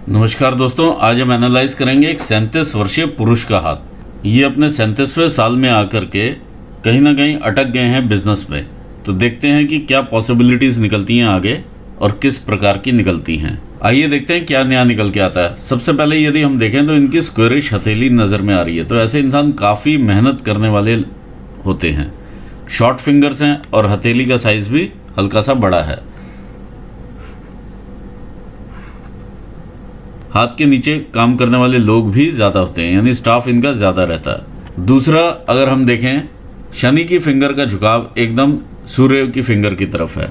नमस्कार दोस्तों, आज हम एनालाइज करेंगे एक 37 वर्षीय पुरुष का हाथ। ये अपने 37वें साल में आकर के कहीं ना कहीं अटक गए हैं बिजनेस में। तो देखते हैं कि क्या पॉसिबिलिटीज़ निकलती हैं आगे और किस प्रकार की निकलती हैं। आइए देखते हैं क्या नया निकल के आता है। सबसे पहले यदि हम देखें तो इनकी स्क्वेरिश हथेली नज़र में आ रही है। तो ऐसे इंसान काफ़ी मेहनत करने वाले होते हैं। शॉर्ट फिंगर्स हैं और हथेली का साइज़ भी हल्का सा बड़ा है। हाथ के नीचे काम करने वाले लोग भी ज़्यादा होते हैं, यानी स्टाफ इनका ज़्यादा रहता है। दूसरा, अगर हम देखें, शनि की फिंगर का झुकाव एकदम सूर्य की फिंगर की तरफ है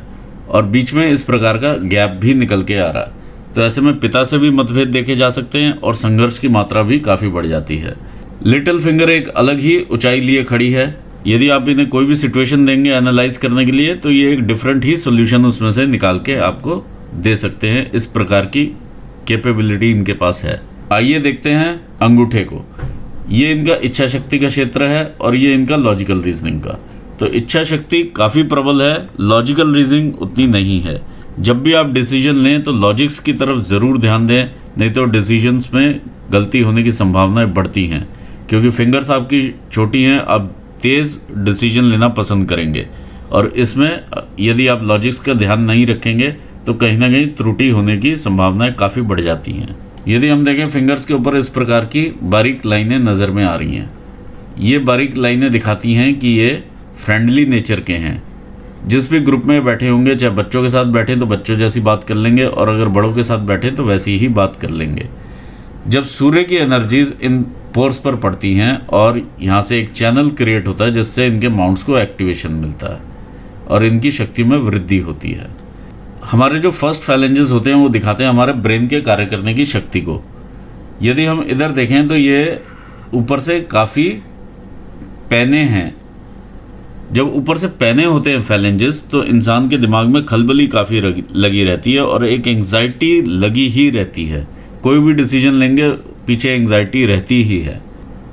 और बीच में इस प्रकार का गैप भी निकल के आ रहा है। तो ऐसे में पिता से भी मतभेद देखे जा सकते हैं और संघर्ष की मात्रा भी काफ़ी बढ़ जाती है। लिटिल फिंगर एक अलग ही ऊंचाई लिए खड़ी है। यदि आप इन्हें कोई भी सिचुएशन देंगे एनालाइज करने के लिए तो ये एक डिफरेंट ही सोल्यूशन उसमें से निकाल के आपको दे सकते हैं। इस प्रकार की कैपेबिलिटी इनके पास है। आइए देखते हैं अंगूठे को। ये इनका इच्छा शक्ति का क्षेत्र है और ये इनका लॉजिकल रीजनिंग का। तो इच्छा शक्ति काफ़ी प्रबल है, लॉजिकल रीजनिंग उतनी नहीं है। जब भी आप डिसीजन लें तो लॉजिक्स की तरफ ज़रूर ध्यान दें, नहीं तो डिसीजंस में गलती होने की संभावनाएं बढ़ती हैं। क्योंकि फिंगर्स आपकी छोटी हैं, आप तेज़ डिसीजन लेना पसंद करेंगे और इसमें यदि आप लॉजिक्स का ध्यान नहीं रखेंगे तो कहीं ना कहीं त्रुटि होने की संभावनाएं काफ़ी बढ़ जाती हैं। यदि हम देखें, फिंगर्स के ऊपर इस प्रकार की बारीक लाइनें नज़र में आ रही हैं। ये बारीक लाइनें दिखाती हैं कि ये फ्रेंडली नेचर के हैं। जिस भी ग्रुप में बैठे होंगे, चाहे बच्चों के साथ बैठें तो बच्चों जैसी बात कर लेंगे और अगर बड़ों के साथ बैठें तो वैसी ही बात कर लेंगे। जब सूर्य की एनर्जीज इन पोर्स पर पड़ती हैं और यहाँ से एक चैनल क्रिएट होता है जिससे इनके माउंट्स को एक्टिवेशन मिलता है और इनकी शक्ति में वृद्धि होती है। हमारे जो फर्स्ट फैलेंजेस होते हैं वो दिखाते हैं हमारे ब्रेन के कार्य करने की शक्ति को। यदि हम इधर देखें तो ये ऊपर से काफ़ी पैने हैं। जब ऊपर से पैने होते हैं फैलेंजेस तो इंसान के दिमाग में खलबली काफ़ी लगी रहती है और एक एंग्जाइटी लगी ही रहती है। कोई भी डिसीजन लेंगे पीछे एंग्जाइटी रहती ही है।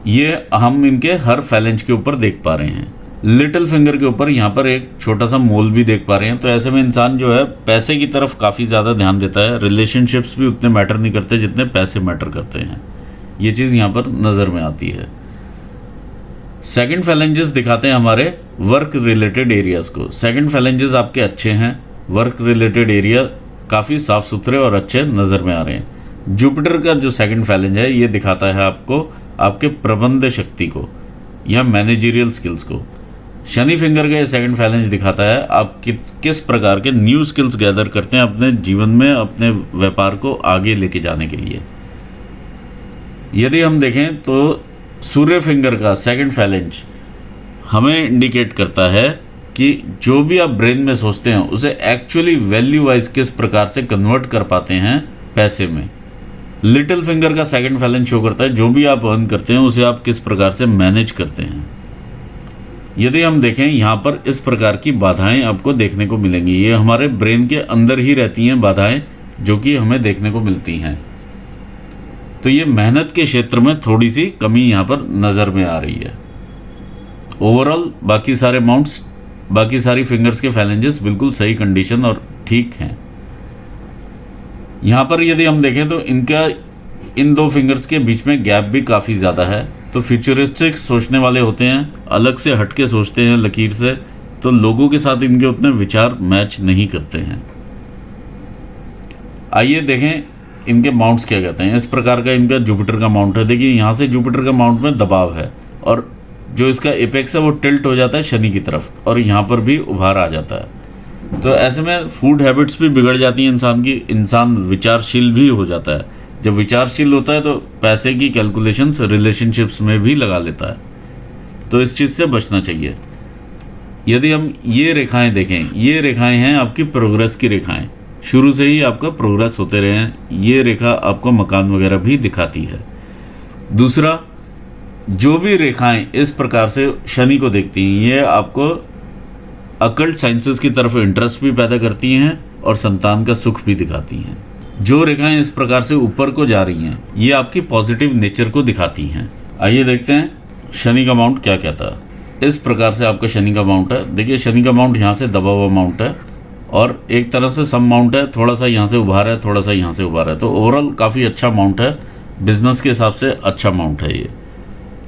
ये हम इनके हर फैलेंज के ऊपर देख पा रहे हैं। लिटिल फिंगर के ऊपर यहाँ पर एक छोटा सा मोल भी देख पा रहे हैं। तो ऐसे में इंसान जो है पैसे की तरफ काफ़ी ज़्यादा ध्यान देता है। रिलेशनशिप्स भी उतने मैटर नहीं करते जितने पैसे मैटर करते हैं। ये चीज़ यहाँ पर नज़र में आती है। सेकंड फैलेंजेस दिखाते हैं हमारे वर्क रिलेटेड एरियाज़ को। सेकंड फैलेंजेस आपके अच्छे हैं, वर्क रिलेटेड एरिया काफ़ी साफ़ सुथरे और अच्छे नज़र में आ रहे हैं। जुपिटर का जो सेकंड फैलेंज है ये दिखाता है आपको आपके प्रबंध शक्ति को या मैनेजरियल स्किल्स को। शनि फिंगर का ये सेकंड फैलेंज दिखाता है आप किस प्रकार के न्यू स्किल्स गैदर करते हैं अपने जीवन में, अपने व्यापार को आगे लेके जाने के लिए। यदि हम देखें तो सूर्य फिंगर का सेकंड फैलेंज हमें इंडिकेट करता है कि जो भी आप ब्रेन में सोचते हैं उसे एक्चुअली वैल्यू वाइज किस प्रकार से कन्वर्ट कर पाते हैं पैसे में। लिटिल फिंगर का सेकंड फैलेंज शो करता है जो भी आप अर्न करते हैं उसे आप किस प्रकार से मैनेज करते हैं। यदि हम देखें, यहाँ पर इस प्रकार की बाधाएं आपको देखने को मिलेंगी। ये हमारे ब्रेन के अंदर ही रहती हैं बाधाएं जो कि हमें देखने को मिलती हैं। तो ये मेहनत के क्षेत्र में थोड़ी सी कमी यहाँ पर नज़र में आ रही है। ओवरऑल बाकी सारे माउंट्स, बाकी सारी फिंगर्स के फैलेंजेस बिल्कुल सही कंडीशन और ठीक हैं। यहाँ पर यदि हम देखें तो इनका इन दो फिंगर्स के बीच में गैप भी काफ़ी ज़्यादा है। तो फ्यूचरिस्टिक सोचने वाले होते हैं, अलग से हट के सोचते हैं लकीर से, तो लोगों के साथ इनके उतने विचार मैच नहीं करते हैं। आइए देखें इनके माउंट्स क्या कहते हैं। इस प्रकार का इनका जुपिटर का माउंट है। देखिए यहाँ से जुपिटर का माउंट में दबाव है और जो इसका एपेक्स है वो टिल्ट हो जाता है शनि की तरफ और यहाँ पर भी उभार आ जाता है। तो ऐसे में फूड हैबिट्स भी बिगड़ जाती हैं इंसान की। इंसान विचारशील भी हो जाता है। जब विचारशील होता है तो पैसे की कैलकुलेशंस रिलेशनशिप्स में भी लगा लेता है। तो इस चीज़ से बचना चाहिए। यदि हम ये रेखाएं देखें, ये रेखाएं हैं आपकी प्रोग्रेस की रेखाएं। शुरू से ही आपका प्रोग्रेस होते रहे हैं। ये रेखा आपको मकान वगैरह भी दिखाती है। दूसरा, जो भी रेखाएं इस प्रकार से शनि को देखती हैं ये आपको अकल्ट साइंसेस की तरफ इंटरेस्ट भी पैदा करती हैं और संतान का सुख भी दिखाती हैं। जो रेखाएं इस प्रकार से ऊपर को जा रही हैं ये आपकी पॉजिटिव नेचर को दिखाती हैं। आइए देखते हैं शनि का माउंट क्या कहता है। इस प्रकार से आपका शनि का माउंट है। देखिए शनि का माउंट यहाँ से दबा हुआ माउंट है और एक तरह से सम माउंट है, थोड़ा सा यहाँ से उभार है, थोड़ा सा यहाँ से उभार है, तो ओवरऑल काफ़ी अच्छा माउंट है, बिजनेस के हिसाब से अच्छा माउंट है ये।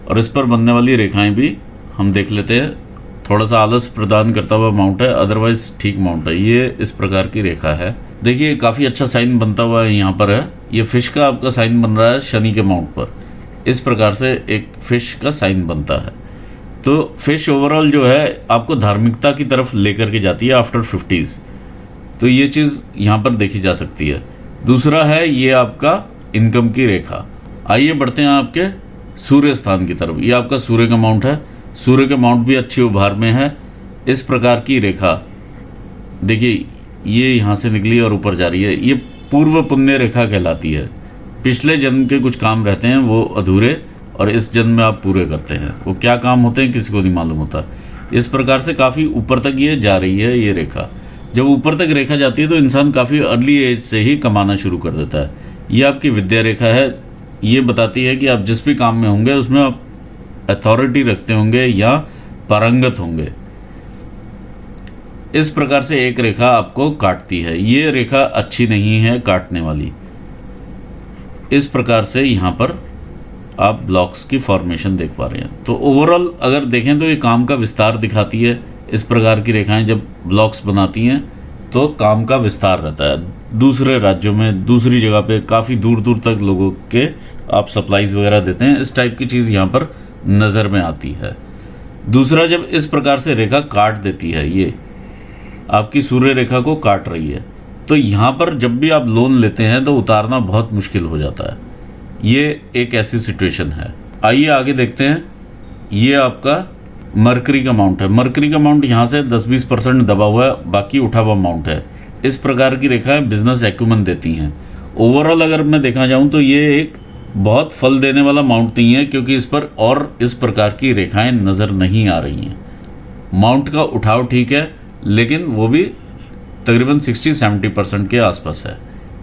और इस पर बनने वाली रेखाएं भी हम देख लेते हैं, थोड़ा सा आलस प्रदान करता हुआ माउंट है, अदरवाइज ठीक माउंट है। ये इस प्रकार की रेखा है, देखिए काफ़ी अच्छा साइन बनता हुआ है यहाँ पर है। ये फिश का आपका साइन बन रहा है शनि के माउंट पर, इस प्रकार से एक फिश का साइन बनता है। तो फिश ओवरऑल जो है आपको धार्मिकता की तरफ लेकर के जाती है आफ्टर 50s, तो ये चीज़ यहाँ पर देखी जा सकती है। दूसरा है ये आपका इनकम की रेखा। आइए बढ़ते हैं आपके सूर्य स्थान की तरफ। ये आपका सूर्य का माउंट है, सूर्य का माउंट भी अच्छी उभार में है। इस प्रकार की रेखा देखिए, ये यहाँ से निकली और ऊपर जा रही है, ये पूर्व पुण्य रेखा कहलाती है। पिछले जन्म के कुछ काम रहते हैं वो अधूरे, और इस जन्म में आप पूरे करते हैं। वो क्या काम होते हैं किसी को नहीं मालूम होता। इस प्रकार से काफ़ी ऊपर तक ये जा रही है ये रेखा। जब ऊपर तक रेखा जाती है तो इंसान काफ़ी अर्ली एज से ही कमाना शुरू कर देता है। ये आपकी विद्या रेखा है, ये बताती है कि आप जिस भी काम में होंगे उसमें आप अथॉरिटी रखते होंगे या पारंगत होंगे। इस प्रकार से एक रेखा आपको काटती है, ये रेखा अच्छी नहीं है काटने वाली। इस प्रकार से यहाँ पर आप ब्लॉक्स की फॉर्मेशन देख पा रहे हैं। तो ओवरऑल अगर देखें तो ये काम का विस्तार दिखाती है। इस प्रकार की रेखाएं जब ब्लॉक्स बनाती हैं तो काम का विस्तार रहता है, दूसरे राज्यों में, दूसरी जगह पे, काफ़ी दूर दूर तक लोगों के आप सप्लाईज वगैरह देते हैं। इस टाइप की चीज़ यहाँ पर नज़र में आती है। दूसरा, जब इस प्रकार से रेखा काट देती है, ये आपकी सूर्य रेखा को काट रही है, तो यहाँ पर जब भी आप लोन लेते हैं तो उतारना बहुत मुश्किल हो जाता है। ये एक ऐसी सिचुएशन है। आइए आगे देखते हैं। ये आपका मरकरी का माउंट है। मरकरी का माउंट यहाँ से 10-20% दबा हुआ है, बाकी उठा हुआ माउंट है। इस प्रकार की रेखाएं बिजनेस एक्यूमेंट देती हैं। ओवरऑल अगर मैं देखा जाऊँ तो ये एक बहुत फल देने वाला माउंट नहीं है, क्योंकि इस पर और इस प्रकार की रेखाएं नज़र नहीं आ रही हैं। माउंट का उठाव ठीक है, लेकिन वो भी तकरीबन 60-70% के आसपास है।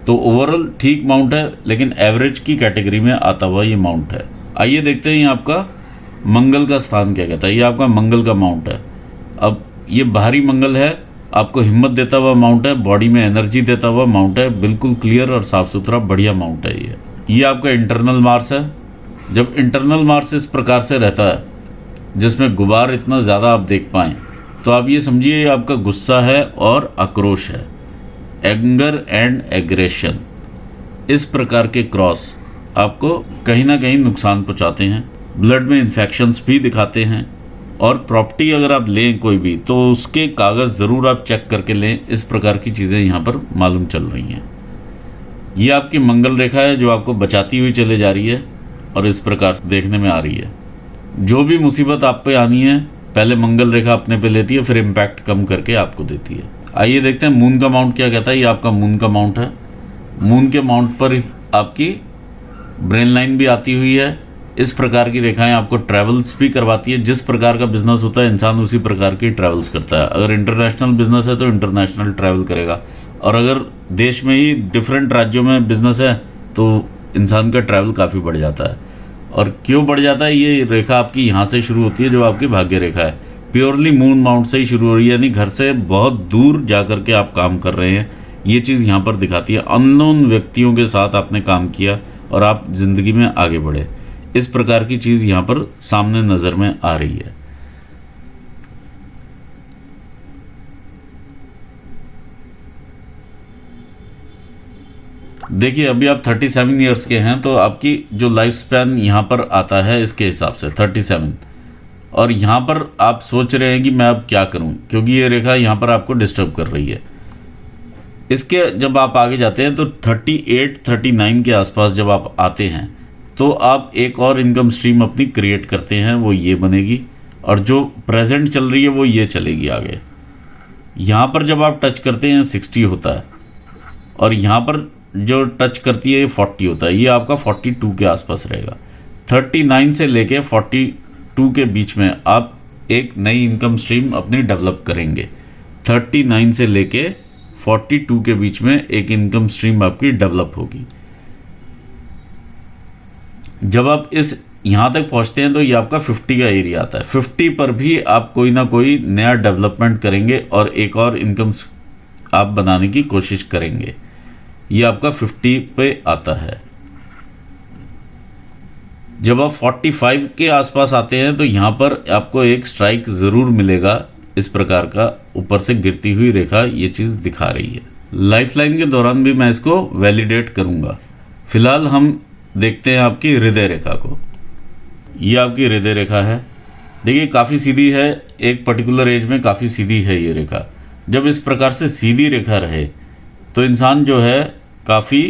तो ओवरऑल ठीक माउंट है, लेकिन एवरेज की कैटेगरी में आता हुआ ये माउंट है। आइए देखते हैं ये आपका मंगल का स्थान क्या कहता है। ये आपका मंगल का माउंट है। अब ये बाहरी मंगल है, आपको हिम्मत देता हुआ माउंट है, बॉडी में एनर्जी देता हुआ माउंट है, बिल्कुल क्लियर और साफ़ सुथरा बढ़िया माउंट है ये आपका इंटरनल मार्स है। जब इंटरनल मार्स इस प्रकार से रहता है, जिसमें गुबार इतना ज़्यादा आप देख पाएँ, तो आप ये समझिए ये आपका गुस्सा है और आक्रोश है, एंगर एंड एग्रेशन। इस प्रकार के क्रॉस आपको कहीं ना कहीं नुकसान पहुंचाते हैं, ब्लड में इन्फेक्शंस भी दिखाते हैं। और प्रॉपर्टी अगर आप लें कोई भी, तो उसके कागज़ ज़रूर आप चेक करके लें। इस प्रकार की चीज़ें यहाँ पर मालूम चल रही हैं। ये आपकी मंगल रेखा है जो आपको बचाती हुई चले जा रही है, और इस प्रकार से देखने में आ रही है। जो भी मुसीबत आप पे आनी है, पहले मंगल रेखा अपने पे लेती है, फिर इम्पैक्ट कम करके आपको देती है। आइए देखते हैं मून का माउंट क्या कहता है। ये आपका मून का माउंट है। मून के माउंट पर आपकी ब्रेन लाइन भी आती हुई है। इस प्रकार की रेखाएं आपको ट्रैवल्स भी करवाती है। जिस प्रकार का बिजनेस होता है, इंसान उसी प्रकार की ट्रैवल्स करता है। अगर इंटरनेशनल बिजनेस है तो इंटरनेशनल ट्रैवल करेगा, और अगर देश में ही डिफरेंट राज्यों में बिजनेस है तो इंसान का ट्रैवल काफ़ी बढ़ जाता है। और क्यों बढ़ जाता है? ये रेखा आपकी यहाँ से शुरू होती है, जो आपकी भाग्य रेखा है, प्योरली मून माउंट से ही शुरू हो रही है, यानी घर से बहुत दूर जा कर के आप काम कर रहे हैं। ये चीज़ यहाँ पर दिखाती है। अननोन व्यक्तियों के साथ आपने काम किया और आप ज़िंदगी में आगे बढ़े। इस प्रकार की चीज़ यहाँ पर सामने नज़र में आ रही है। देखिए अभी आप 37 ईयर्स के हैं, तो आपकी जो लाइफ स्पैन यहाँ पर आता है इसके हिसाब से 37, और यहाँ पर आप सोच रहे हैं कि मैं अब क्या करूँ, क्योंकि ये रेखा यहाँ पर आपको डिस्टर्ब कर रही है। इसके जब आप आगे जाते हैं तो 38-39 के आसपास जब आप आते हैं तो आप एक और इनकम स्ट्रीम अपनी क्रिएट करते हैं, वो ये बनेगी, और जो प्रेजेंट चल रही है वो ये चलेगी आगे। यहाँ पर जब आप टच करते हैं 60 होता है, और यहाँ पर जो टच करती है ये 40 होता है। ये आपका 42 के आसपास रहेगा। 39 से लेके 42 के बीच में आप एक नई इनकम स्ट्रीम अपनी डेवलप करेंगे। 39 से लेके 42 के बीच में एक इनकम स्ट्रीम आपकी डेवलप होगी। जब आप इस यहाँ तक पहुँचते हैं तो ये आपका 50 का एरिया आता है। 50 पर भी आप कोई ना कोई नया डेवलपमेंट करेंगे और एक और इनकम आप बनाने की कोशिश करेंगे। ये आपका 50 पे आता है। जब आप 45 के आसपास आते हैं तो यहाँ पर आपको एक स्ट्राइक ज़रूर मिलेगा, इस प्रकार का ऊपर से गिरती हुई रेखा ये चीज़ दिखा रही है। लाइफलाइन के दौरान भी मैं इसको वैलिडेट करूँगा। फिलहाल हम देखते हैं आपकी हृदय रेखा को। ये आपकी हृदय रेखा है। देखिए काफ़ी सीधी है, एक पर्टिकुलर एज में काफ़ी सीधी है ये रेखा। जब इस प्रकार से सीधी रेखा रहे तो इंसान जो है काफ़ी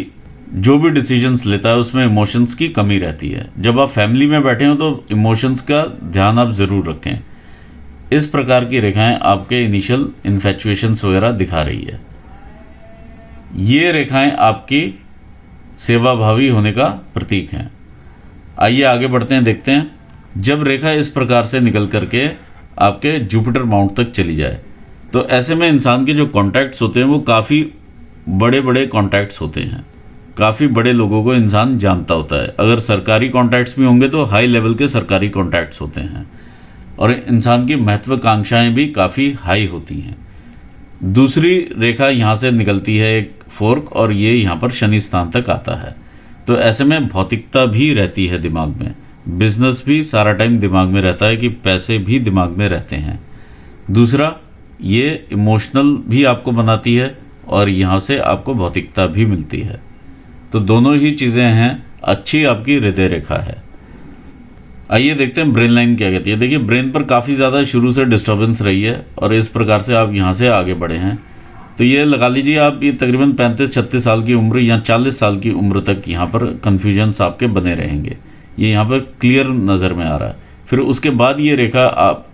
जो भी डिसीजंस लेता है उसमें इमोशंस की कमी रहती है। जब आप फैमिली में बैठे हो तो इमोशंस का ध्यान आप ज़रूर रखें। इस प्रकार की रेखाएं आपके इनिशियल इन्फैचुएशंस वगैरह दिखा रही है। ये रेखाएं आपकी सेवाभावी होने का प्रतीक हैं। आइए आगे बढ़ते हैं, देखते हैं। जब रेखा इस प्रकार से निकल करके आपके जुपिटर माउंट तक चली जाए तो ऐसे में इंसान के जो कॉन्टैक्ट्स होते हैं वो काफ़ी बड़े बड़े कॉन्टैक्ट्स होते हैं। काफ़ी बड़े लोगों को इंसान जानता होता है। अगर सरकारी कॉन्टैक्ट्स भी होंगे तो हाई लेवल के सरकारी कॉन्टैक्ट्स होते हैं और इंसान की महत्वाकांक्षाएं भी काफ़ी हाई होती हैं। दूसरी रेखा यहाँ से निकलती है एक फोर्क, और ये यहाँ पर शनि स्थान तक आता है। तो ऐसे में भौतिकता भी रहती है दिमाग में, बिजनेस भी सारा टाइम दिमाग में रहता है कि पैसे भी दिमाग में रहते हैं। दूसरा, ये इमोशनल भी आपको बनाती है और यहाँ से आपको भौतिकता भी मिलती है। तो दोनों ही चीज़ें हैं, अच्छी आपकी हृदय रेखा है। आइए देखते हैं ब्रेन लाइन क्या कहती है। देखिए ब्रेन पर काफ़ी ज़्यादा शुरू से डिस्टर्बेंस रही है और इस प्रकार से आप यहाँ से आगे बढ़े हैं। तो ये लगा लीजिए आप ये तकरीबन 35-36 साल की उम्र या 40 साल की उम्र तक यहाँ पर कन्फ्यूजन्स आपके बने रहेंगे। ये यहाँ पर क्लियर नज़र में आ रहा है। फिर उसके बाद ये रेखा आप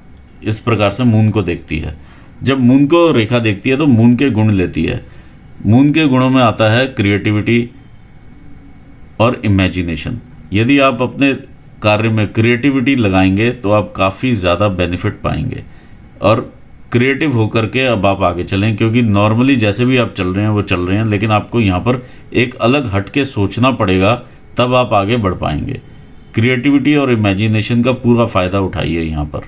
इस प्रकार से मून को देखती है। जब मून को रेखा देखती है तो मून के गुण लेती है। मून के गुणों में आता है क्रिएटिविटी और इमेजिनेशन। यदि आप अपने कार्य में क्रिएटिविटी लगाएंगे तो आप काफ़ी ज़्यादा बेनिफिट पाएंगे और क्रिएटिव होकर के अब आप आगे चलें, क्योंकि नॉर्मली जैसे भी आप चल रहे हैं वो चल रहे हैं, लेकिन आपको यहाँ पर एक अलग हट के सोचना पड़ेगा, तब आप आगे बढ़ पाएंगे। क्रिएटिविटी और इमेजिनेशन का पूरा फ़ायदा उठाइए यहाँ पर,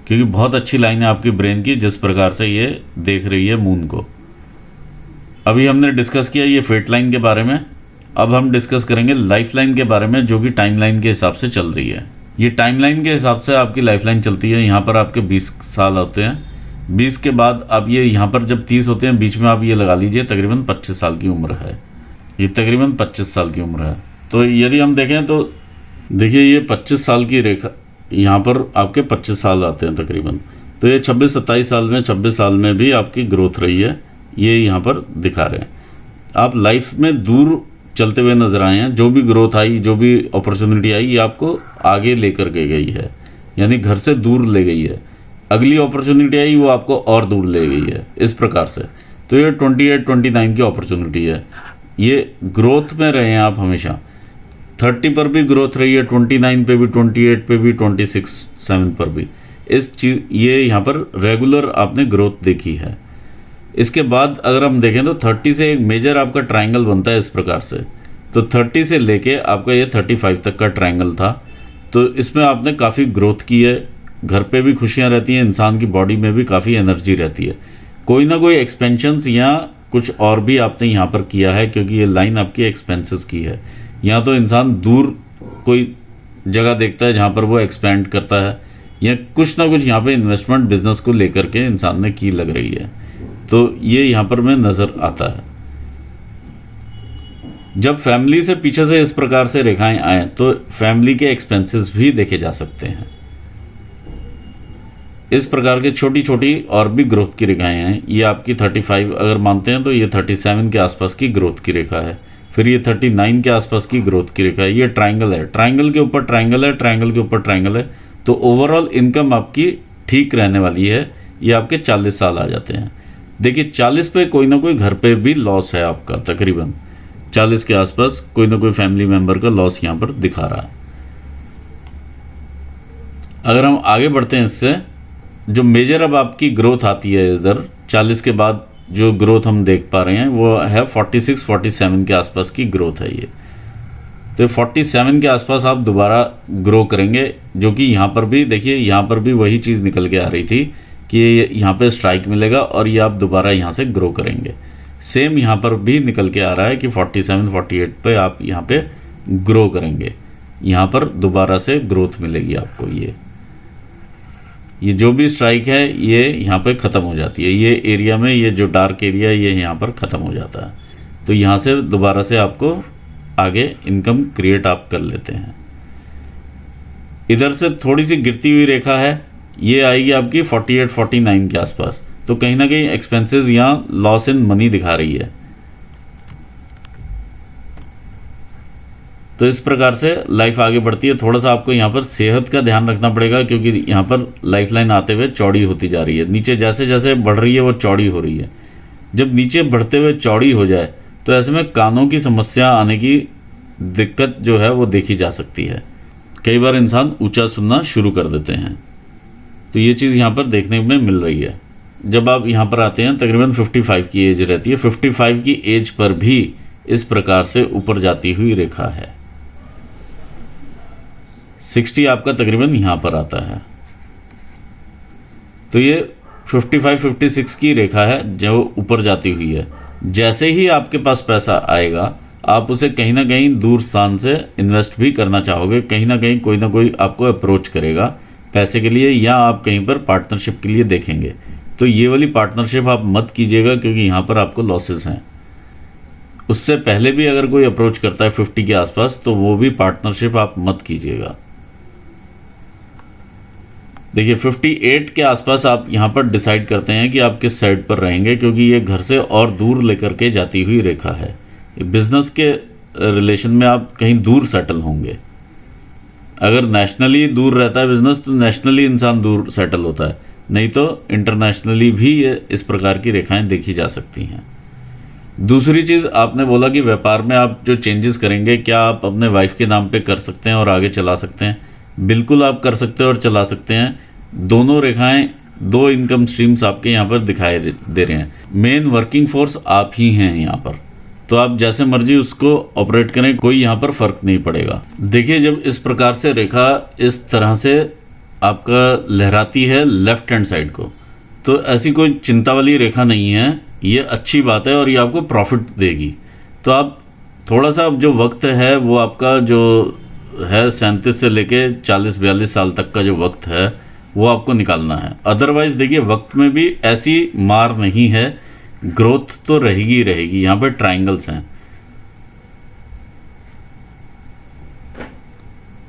क्योंकि बहुत अच्छी लाइन है आपकी ब्रेन की जिस प्रकार से ये देख रही है मून को। अभी हमने डिस्कस किया ये फेट लाइन के बारे में। अब हम डिस्कस करेंगे लाइफ लाइन के बारे में, जो कि टाइम लाइन के हिसाब से चल रही है। ये टाइम लाइन के हिसाब से आपकी लाइफ लाइन चलती है। यहाँ पर आपके 20 साल होते हैं। 20 के बाद अब ये यहाँ पर जब 30 होते हैं, बीच में आप ये लगा लीजिए तकरीबन 25 साल की उम्र है। ये तकरीबन 25 साल की उम्र है। तो यदि हम देखें तो देखिए ये 25 साल की रेखा, यहाँ पर आपके 25 साल आते हैं तकरीबन। तो ये 26-27 साल में, 26 साल में भी आपकी ग्रोथ रही है, ये यहाँ पर दिखा रहे हैं। आप लाइफ में दूर चलते हुए नजर आए हैं। जो भी ग्रोथ आई, जो भी अपॉर्चुनिटी आई, ये आपको आगे लेकर के गई है, यानी घर से दूर ले गई है। अगली अपॉर्चुनिटी आई वो आपको और दूर ले गई है, इस प्रकार से। तो ये 28-29 की अपॉर्चुनिटी है। ये ग्रोथ में रहे हैं आप हमेशा। 30 पर भी ग्रोथ रही है, 29 पे भी, 28 पे भी, 26-7 पर भी। इस चीज़ ये यहाँ पर रेगुलर आपने ग्रोथ देखी है। इसके बाद अगर हम देखें तो 30 से एक मेजर आपका ट्रायंगल बनता है इस प्रकार से। तो 30 से लेके आपका ये 35 तक का ट्रायंगल था। तो इसमें आपने काफ़ी ग्रोथ की है। घर पे भी खुशियाँ रहती हैं, इंसान की बॉडी में भी काफ़ी एनर्जी रहती है। कोई ना कोई एक्सपेंशंस या कुछ और भी आपने यहाँ पर किया है, क्योंकि ये लाइन आपकी एक्सपेंसेस की है। यहाँ तो इंसान दूर कोई जगह देखता है जहाँ पर वो एक्सपेंड करता है, या कुछ ना कुछ यहाँ पे इन्वेस्टमेंट बिजनेस को लेकर के इंसान ने की लग रही है। तो ये यहाँ पर में नज़र आता है। जब फैमिली से पीछे से इस प्रकार से रेखाएं आए तो फैमिली के एक्सपेंसेस भी देखे जा सकते हैं। इस प्रकार के छोटी छोटी और भी ग्रोथ की रेखाएं हैं। ये आपकी 35 अगर मानते हैं तो ये 37 के आसपास की ग्रोथ की रेखा है। फिर ये 39 के आसपास की ग्रोथ की रेखा है। ये ट्रायंगल है, ट्रायंगल के ऊपर ट्रायंगल है, ट्रायंगल के ऊपर ट्रायंगल है। तो ओवरऑल इनकम आपकी ठीक रहने वाली है। ये आपके 40 साल आ जाते हैं। देखिए 40 पे कोई ना कोई घर पे भी लॉस है आपका, तकरीबन 40 के आसपास कोई ना कोई फैमिली मेंबर का लॉस यहाँ पर दिखा रहा है। अगर हम आगे बढ़ते हैं इससे, जो मेजर अब आपकी ग्रोथ आती है इधर 40 के बाद, जो ग्रोथ हम देख पा रहे हैं वो है 46-47 के आसपास की ग्रोथ है ये। तो 47 के आसपास आप दोबारा ग्रो करेंगे, जो कि यहाँ पर भी देखिए, यहाँ पर भी वही चीज़ निकल के आ रही थी कि यहाँ पे स्ट्राइक मिलेगा और ये आप दोबारा यहाँ से ग्रो करेंगे। सेम यहाँ पर भी निकल के आ रहा है कि 47 48 पे आप यहाँ पे ग्रो करेंगे, यहाँ पर दोबारा से ग्रोथ मिलेगी आपको। ये जो भी स्ट्राइक है ये यहाँ पे ख़त्म हो जाती है, ये एरिया में, ये जो डार्क एरिया ये यहाँ पर ख़त्म हो जाता है। तो यहाँ से दोबारा से आपको आगे इनकम क्रिएट आप कर लेते हैं। इधर से थोड़ी सी गिरती हुई रेखा है, ये आएगी आपकी 48 49 के आसपास। तो कहीं ना कहीं एक्सपेंसेस यहाँ लॉस इन मनी दिखा रही है। तो इस प्रकार से लाइफ आगे बढ़ती है। थोड़ा सा आपको यहाँ पर सेहत का ध्यान रखना पड़ेगा, क्योंकि यहाँ पर लाइफ लाइन आते हुए चौड़ी होती जा रही है, नीचे जैसे जैसे बढ़ रही है वो चौड़ी हो रही है। जब नीचे बढ़ते हुए चौड़ी हो जाए तो ऐसे में कानों की समस्या आने की दिक्कत जो है वो देखी जा सकती है। कई बार इंसान ऊंचा सुनना शुरू कर देते हैं, तो ये चीज़ यहाँ पर देखने में मिल रही है। जब आप यहाँ पर आते हैं तकरीबन 55 की एज रहती है, 55 की एज पर भी इस प्रकार से ऊपर जाती हुई रेखा है। 60 आपका तकरीबन यहाँ पर आता है। तो ये 55 56 की रेखा है जो ऊपर जाती हुई है। जैसे ही आपके पास पैसा आएगा आप उसे कहीं ना कहीं दूर स्थान से इन्वेस्ट भी करना चाहोगे, कहीं ना कहीं कोई ना कोई आपको अप्रोच करेगा पैसे के लिए, या आप कहीं पर पार्टनरशिप के लिए देखेंगे। तो ये वाली पार्टनरशिप आप मत कीजिएगा, क्योंकि यहाँ पर आपको लॉसेस हैं। उससे पहले भी अगर कोई अप्रोच करता है 50 के आसपास तो वो भी पार्टनरशिप आप मत कीजिएगा। देखिए 58 के आसपास आप यहाँ पर डिसाइड करते हैं कि आप किस साइड पर रहेंगे, क्योंकि ये घर से और दूर लेकर के जाती हुई रेखा है। बिजनेस के रिलेशन में आप कहीं दूर सेटल होंगे। अगर नेशनली दूर रहता है बिजनेस तो नेशनली इंसान दूर सेटल होता है, नहीं तो इंटरनेशनली भी ये इस प्रकार की रेखाएं देखी जा सकती हैं। दूसरी चीज़ आपने बोला कि व्यापार में आप जो चेंजेस करेंगे, क्या आप अपने वाइफ के नाम पे कर सकते हैं और आगे चला सकते हैं? बिल्कुल आप कर सकते हैं और चला सकते हैं। दोनों रेखाएं, दो इनकम स्ट्रीम्स आपके यहाँ पर दिखाई दे रहे हैं। मेन वर्किंग फोर्स आप ही हैं यहाँ पर, तो आप जैसे मर्जी उसको ऑपरेट करें, कोई यहाँ पर फ़र्क नहीं पड़ेगा। देखिए जब इस प्रकार से रेखा इस तरह से आपका लहराती है लेफ्ट हैंड साइड को, तो ऐसी कोई चिंता वाली रेखा नहीं है, ये अच्छी बात है और ये आपको प्रॉफिट देगी। तो आप थोड़ा सा जो वक्त है वो आपका जो है 37 से लेके 40-42 साल तक का जो वक्त है वो आपको निकालना है। अदरवाइज देखिए वक्त में भी ऐसी मार नहीं है, ग्रोथ तो रहेगी ही रहेगी। यहाँ पर ट्रायंगल्स हैं,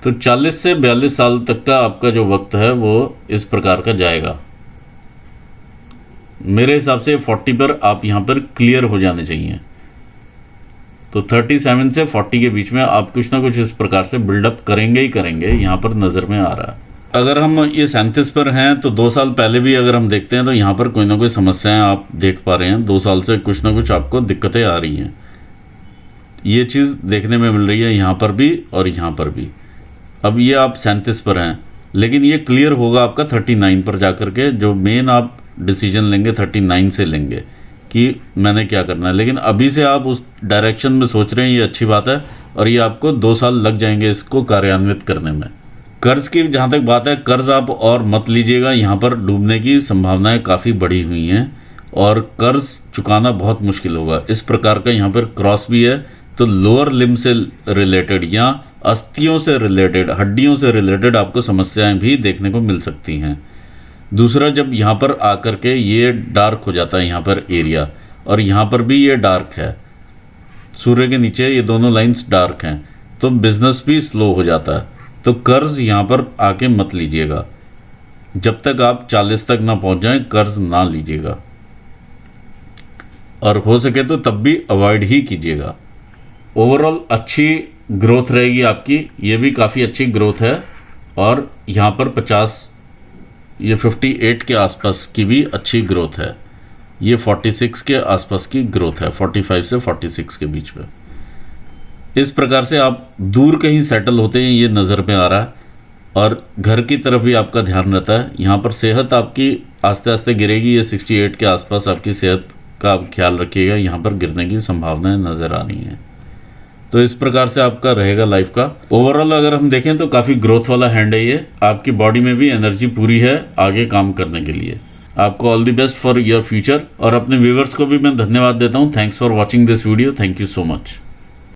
तो 40 से 42 साल तक का आपका जो वक्त है वो इस प्रकार का जाएगा। मेरे हिसाब से 40 पर आप यहाँ पर क्लियर हो जाने चाहिए। तो 37 से 40 के बीच में आप कुछ ना कुछ इस प्रकार से बिल्डअप करेंगे ही करेंगे, यहाँ पर नज़र में आ रहा है। अगर हम ये 37 पर हैं तो 2 साल पहले भी अगर हम देखते हैं तो यहाँ पर कोई ना कोई समस्याएं आप देख पा रहे हैं। 2 साल से कुछ ना कुछ आपको दिक्कतें आ रही हैं, ये चीज़ देखने में मिल रही है यहाँ पर भी और यहाँ पर भी। अब ये आप 37 पर हैं, लेकिन ये क्लियर होगा आपका 39 पर जा कर के। जो मेन आप डिसीजन लेंगे 39 से लेंगे कि मैंने क्या करना है। लेकिन अभी से आप उस डायरेक्शन में सोच रहे हैं, ये अच्छी बात है, और ये आपको 2 साल लग जाएंगे इसको कार्यान्वित करने में। कर्ज की जहाँ तक बात है, कर्ज आप और मत लीजिएगा, यहाँ पर डूबने की संभावनाएं काफ़ी बढ़ी हुई हैं और कर्ज चुकाना बहुत मुश्किल होगा। इस प्रकार का यहाँ पर क्रॉस भी है, तो लोअर लिम्ब से रिलेटेड या अस्थियों से रिलेटेड, हड्डियों से रिलेटेड आपको समस्याएं भी देखने को मिल सकती हैं। दूसरा, जब यहाँ पर आकर के ये डार्क हो जाता है यहाँ पर एरिया, और यहाँ पर भी ये डार्क है, सूर्य के नीचे ये दोनों लाइंस डार्क हैं, तो बिजनेस भी स्लो हो जाता है। तो कर्ज यहाँ पर आके मत लीजिएगा, जब तक आप 40 तक ना पहुँच जाएं कर्ज ना लीजिएगा, और हो सके तो तब भी अवॉइड ही कीजिएगा। ओवरऑल अच्छी ग्रोथ रहेगी आपकी, ये भी काफ़ी अच्छी ग्रोथ है, और यहाँ पर 58 के आसपास की भी अच्छी ग्रोथ है। ये 46 के आसपास की ग्रोथ है, 45 से 46 के बीच में। इस प्रकार से आप दूर कहीं सेटल होते हैं, ये नज़र में आ रहा है, और घर की तरफ भी आपका ध्यान रहता है। यहाँ पर सेहत आपकी आस्ते आस्ते गिरेगी, ये 68 के आसपास आपकी सेहत का आप ख्याल रखिएगा, यहाँ पर गिरने की संभावनाएं नज़र आ रही हैं। तो इस प्रकार से आपका रहेगा लाइफ का। ओवरऑल अगर हम देखें तो काफ़ी ग्रोथ वाला हैंड है ये, आपकी बॉडी में भी एनर्जी पूरी है आगे काम करने के लिए। आपको all the best for your future, और अपने व्यूवर्स को भी मैं धन्यवाद देता हूँ। Thanks for watching this video. Thank you so much.